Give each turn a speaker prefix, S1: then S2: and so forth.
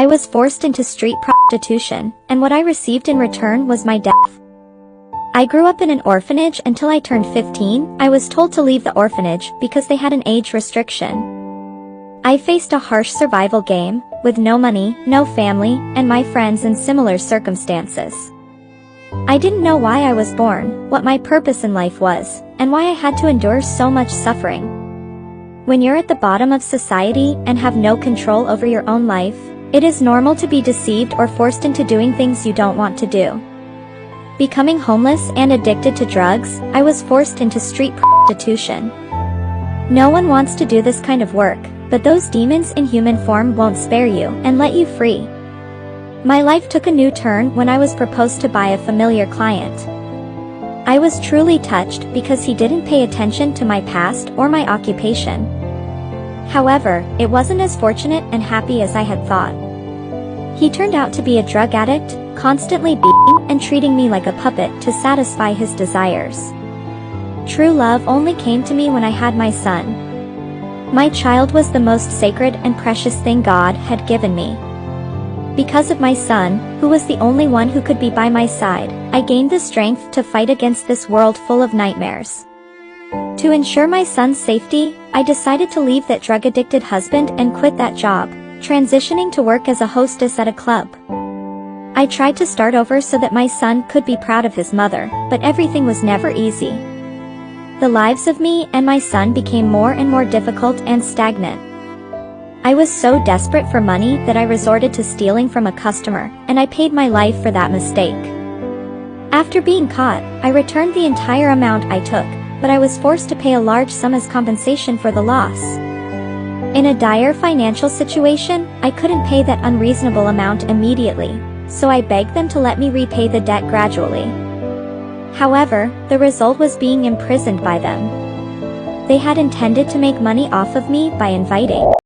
S1: I was forced into street prostitution, and what I received in return was my death. I grew up in an orphanage until I turned 15. I was told to leave the orphanage because they had an age restriction. I faced a harsh survival game, with no money, no family, and my friends in similar circumstances. I didn't know why I was born, what my purpose in life was, and why I had to endure so much suffering. When you're at the bottom of society and have no control over your own life, it is normal to be deceived or forced into doing things you don't want to do. Becoming homeless and addicted to drugs, I was forced into street prostitution. No one wants to do this kind of work, but those demons in human form won't spare you and let you free. My life took a new turn when I was proposed to by a familiar client. I was truly touched because he didn't pay attention to my past or my occupation. However, it wasn't as fortunate and happy as I had thought. He turned out to be a drug addict, constantly beating and treating me like a puppet to satisfy his desires. True love only came to me when I had my son. My child was the most sacred and precious thing God had given me. Because of my son, who was the only one who could be by my side, I gained the strength to fight against this world full of nightmares. To ensure my son's safety, I decided to leave that drug-addicted husband and quit that job, transitioning to work as a hostess at a club. I tried to start over so that my son could be proud of his mother, but everything was never easy. The lives of me and my son became more and more difficult and stagnant. I was so desperate for money that I resorted to stealing from a customer, and I paid my life for that mistake. After being caught, I returned the entire amount I took, but I was forced to pay a large sum as compensation for the loss. In a dire financial situation, I couldn't pay that unreasonable amount immediately, so I begged them to let me repay the debt gradually. However, the result was being imprisoned by them. They had intended to make money off of me by inviting